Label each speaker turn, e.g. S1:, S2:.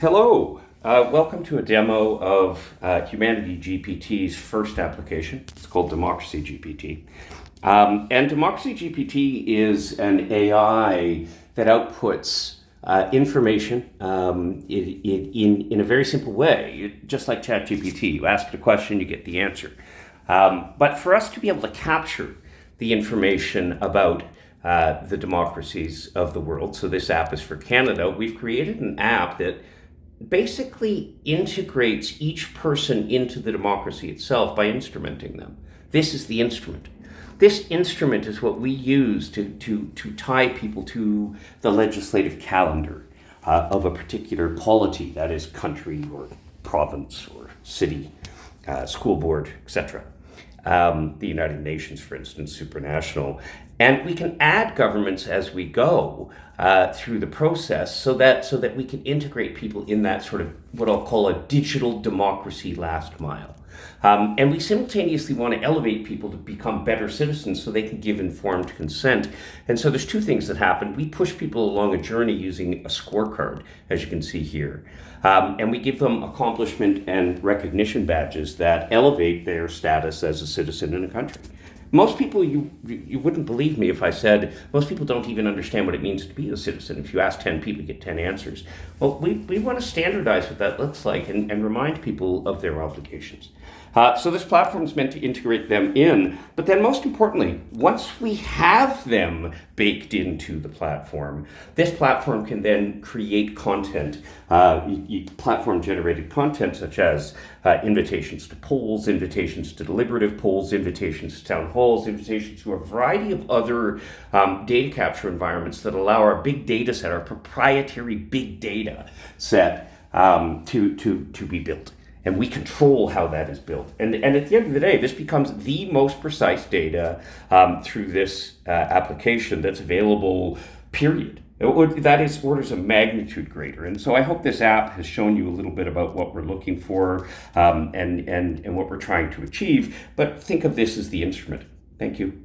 S1: Hello, welcome to a demo of HumanityGPT's first application. It's called DemocracyGPT. And DemocracyGPT is an AI that outputs information in a very simple way, just like ChatGPT. You ask it a question, you get the answer. But for us to be able to capture the information about the democracies of the world, so this app is for Canada, we've created an app that basically integrates each person into the democracy itself by instrumenting them. This is the instrument. This instrument is what we use to tie people to the legislative calendar of a particular polity, that is country or province or city, school board, etc. The United Nations, for instance, supranational. And we can add governments as we go through the process so that we can integrate people in that sort of what I'll call a digital democracy last mile. And we simultaneously want to elevate people to become better citizens so they can give informed consent. And so there's two things that happen. We push people along a journey using a scorecard, as you can see here. And we give them accomplishment and recognition badges that elevate their status as a citizen in a country. Most people, you wouldn't believe me if I said, most people don't even understand what it means to be a citizen. If you ask 10 people, you get 10 answers. Well, we want to standardize what that looks like and remind people of their obligations. So this platform is meant to integrate them in, but then most importantly, once we have them baked into the platform, this platform can then create content, platform-generated content such as invitations to polls, invitations to deliberative polls, invitations to town halls, invitations to a variety of other data capture environments that allow our big data set, our proprietary big data set to be built. And we control how that is built. And at the end of the day, this becomes the most precise data through this application that's available, period. That is orders of magnitude greater. And so I hope this app has shown you a little bit about what we're looking for and what we're trying to achieve. But think of this as the instrument. Thank you.